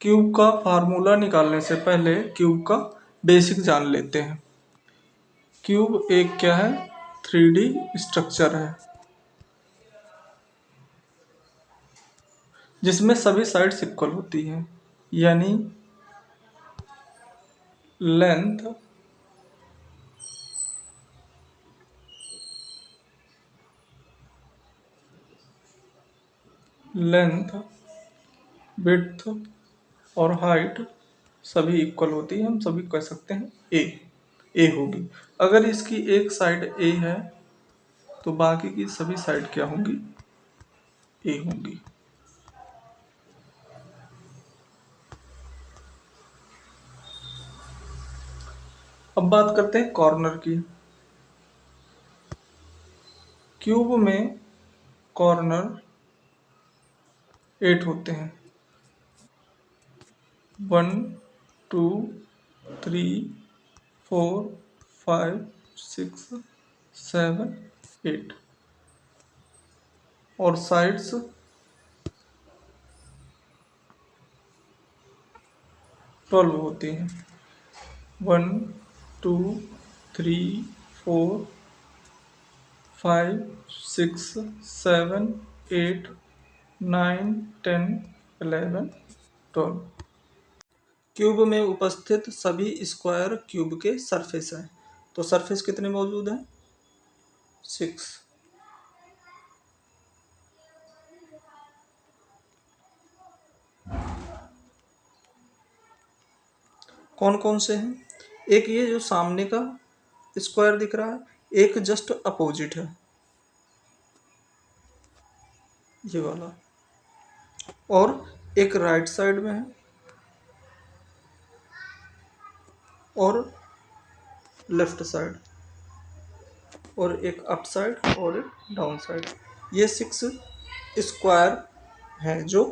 Cube का formula निकालने से पहले क्यूब का बेसिक जान लेते हैं। क्यूब एक क्या है? 3D स्ट्रक्चर है जिसमें सभी साइड्स इक्वल होती हैं, यानी लेंथ लेंथ विड्थ और हाइट सभी इक्वल होती है। हम सभी कह सकते हैं ए होगी। अगर इसकी एक साइड ए है तो बाकी की सभी साइड क्या होंगी? ए होंगी। अब बात करते हैं कॉर्नर की। क्यूब में कॉर्नर 8 होते हैं। 1 2 3 4 5 6 7 8 और साइड्स 12 होती हैं। 1 2 3 4 5 6 7 8 9 10 11 12। क्यूब में उपस्थित सभी स्क्वायर क्यूब के सरफेस हैं। तो सरफेस कितने मौजूद हैं? 6। कौन कौन से हैं? एक ये जो सामने का स्क्वायर दिख रहा है, एक जस्ट अपोजिट है, ये वाला, और एक राइट साइड में है और लेफ्ट साइड, और एक अप साइड और एक डाउन साइड। ये 6 स्क्वायर है जो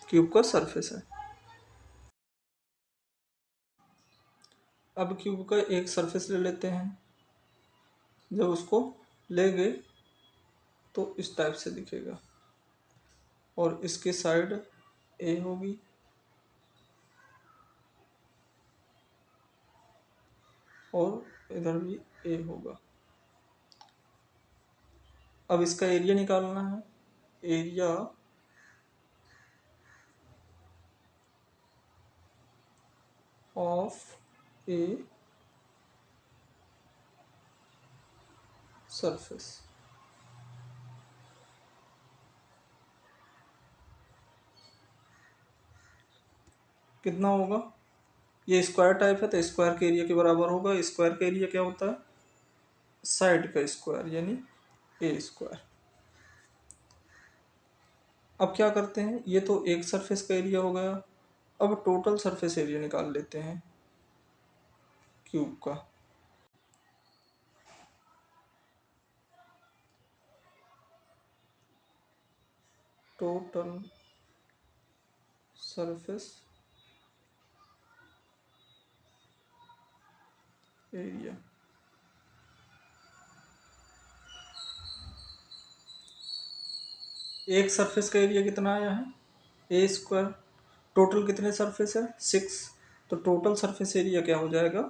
क्यूब का सरफेस है। अब क्यूब का एक सरफेस ले लेते हैं। जब उसको लेंगे तो इस टाइप से दिखेगा, और इसकी साइड ए होगी और इधर भी ए होगा। अब इसका एरिया निकालना है। एरिया ऑफ ए सरफेस कितना होगा? ये स्क्वायर टाइप है तो स्क्वायर के एरिया के बराबर होगा। स्क्वायर का एरिया क्या होता है? साइड का स्क्वायर, यानी ए स्क्वायर। अब क्या करते हैं, ये तो एक सरफेस का एरिया हो गया। अब टोटल सरफेस एरिया निकाल लेते हैं क्यूब का। टोटल सरफेस एरिया एक सरफेस का एरिया कितना आया है? ए स्क्वायर। टोटल कितने सरफेस है? 6। तो टोटल सरफेस एरिया क्या हो जाएगा?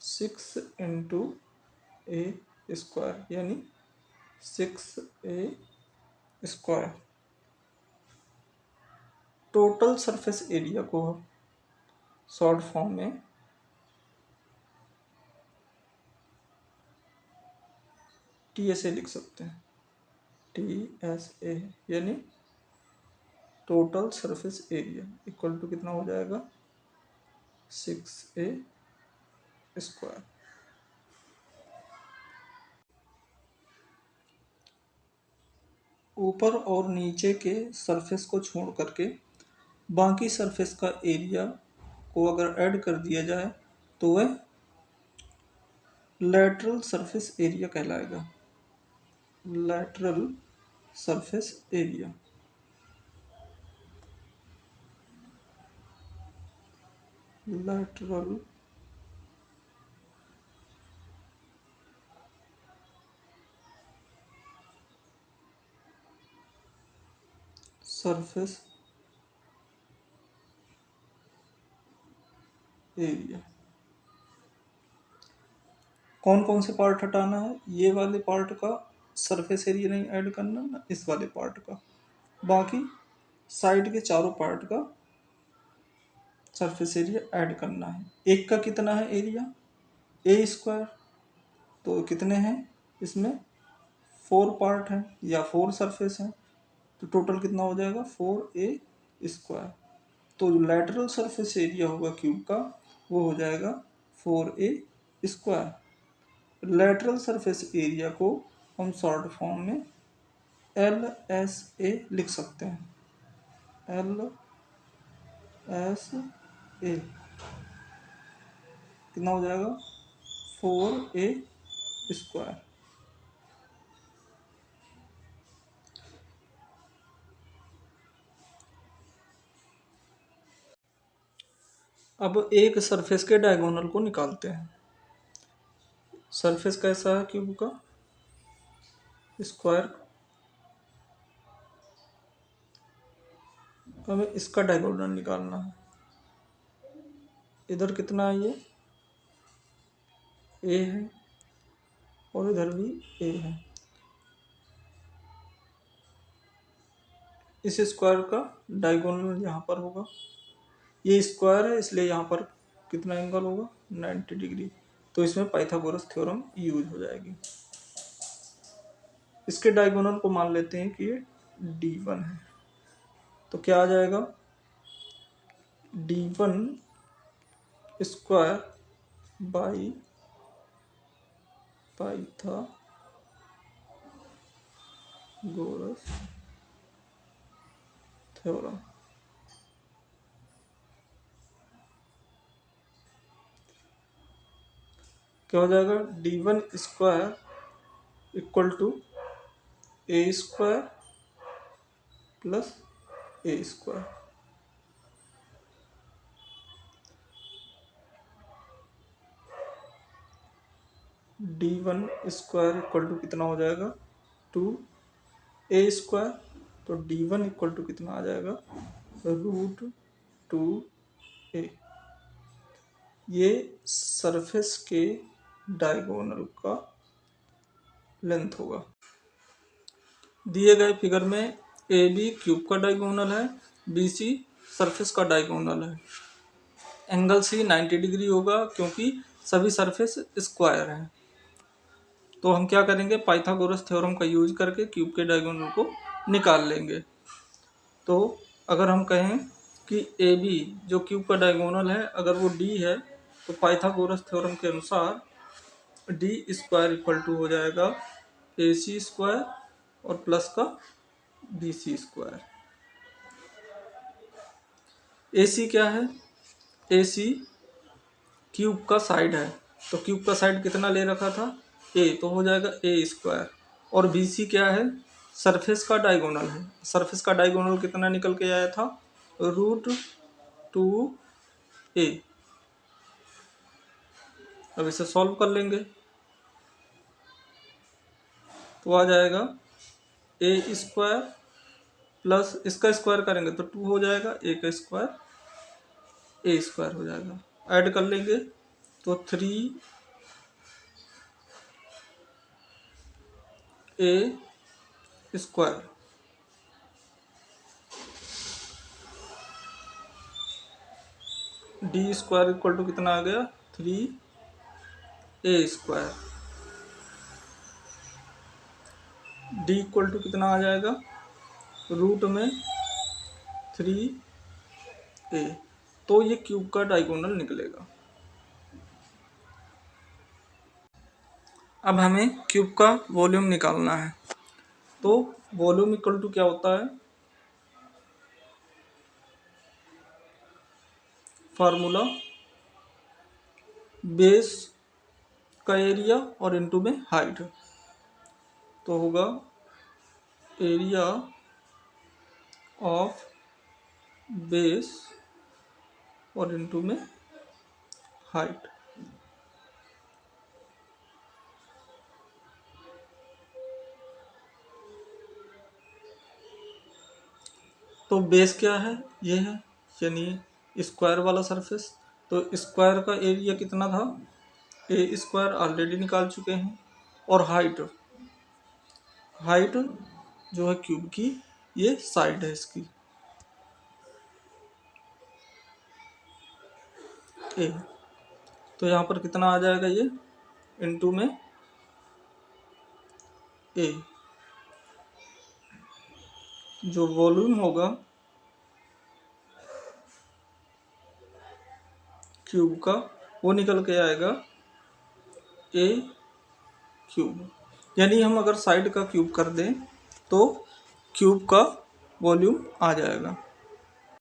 6 इंटू ए स्क्वायर, यानी 6a square. Total surface area को शॉर्ट फॉर्म में टी एस ए लिख सकते हैं। टी एस ए यानी total surface area equal to कितना हो जाएगा? 6a square. ऊपर और नीचे के सरफेस को छोड़ करके बाकी सरफेस का एरिया को अगर ऐड कर दिया जाए तो वह लैटरल सरफेस एरिया कहलाएगा। Lateral surface area. Lateral surface area. कौन कौन से पार्ट हटाना है? ये वाले पार्ट का सरफेस एरिया नहीं ऐड करना, ना इस वाले पार्ट का। बाकी साइड के चारों पार्ट का सरफेस एरिया ऐड करना है। एक का कितना है एरिया? ए स्क्वायर। तो कितने हैं इसमें? 4 पार्ट हैं या 4 सरफेस हैं, तो टोटल कितना हो जाएगा? 4a²। तो जो लैटरल सरफेस एरिया होगा क्यूब का वो हो जाएगा 4a²। लैटरल सरफेस एरिया को हम शॉर्ट फॉर्म में LSA लिख सकते हैं। LSA कितना हो जाएगा? 4a²। अब एक सरफेस के डायगोनल को निकालते हैं। सरफेस कैसा है क्यूब का? स्क्वायर। हमें इसका डायगोनल निकालना है। इधर कितना है? ये ए है और इधर भी ए है। इस स्क्वायर का डायगोनल यहाँ पर होगा। ये स्क्वायर है इसलिए यहाँ पर कितना एंगल होगा? 90 डिग्री। तो इसमें पाइथागोरस थ्योरम यूज हो जाएगी। इसके डायगोनल को मान लेते हैं कि ये D1 है। तो क्या आ जाएगा? D1² by Pythagoras theorem. क्या हो जाएगा? D1² equal to A² plus A²। D1² equal to कितना हो जाएगा? 2A²। तो D1 इक्वल टू कितना आ जाएगा? √2a। ये सरफेस के डायगोनल का लेंथ होगा। दिए गए फिगर में ए बी क्यूब का डायगोनल है, बी सी सरफेस का डायगोनल है। एंगल सी 90 डिग्री होगा क्योंकि सभी सरफेस स्क्वायर हैं। तो हम क्या करेंगे? पाइथागोरस थ्योरम का यूज करके क्यूब के डायगोनल को निकाल लेंगे। तो अगर हम कहें कि ए बी जो क्यूब का डायगोनल है अगर वो डी है तो पाइथागोरस थ्योरम के अनुसार D² इक्वल टू हो जाएगा AC² और प्लस का BC²। AC क्या है? AC क्यूब का साइड है। तो क्यूब का साइड कितना ले रखा था? A। तो हो जाएगा A²। और BC क्या है? सरफेस का डायगोनल है। सरफेस का डायगोनल कितना निकल के आया था? √2a। अब इसे सॉल्व कर लेंगे तो आ जाएगा A² प्लस इसका स्क्वायर करेंगे तो 2 हो जाएगा, A का स्क्वायर A² हो जाएगा। ऐड कर लेंगे तो 3A²। D² इक्वल टू कितना आ गया? 3A²। D इक्वल टू कितना आ जाएगा? रूट में 3A। तो ये क्यूब का डायगोनल निकलेगा। अब हमें क्यूब का वॉल्यूम निकालना है। तो वॉल्यूम इक्वल टू क्या होता है? फार्मूला बेस का एरिया और इनटू में हाइट। तो होगा एरिया ऑफ बेस और इनटू में हाइट। तो बेस क्या है, ये है, यानी स्क्वायर वाला सरफेस। तो स्क्वायर का एरिया कितना था, ए स्क्वायर ऑलरेडी निकाल चुके हैं। और हाइट, हाइट जो है क्यूब की, ये साइड है इसकी ए। तो यहाँ पर कितना आ जाएगा, ये इनटू में ए, जो वॉल्यूम होगा क्यूब का वो निकल के आएगा ए क्यूब। यानी हम अगर साइड का क्यूब कर दें तो क्यूब का वॉल्यूम आ जाएगा।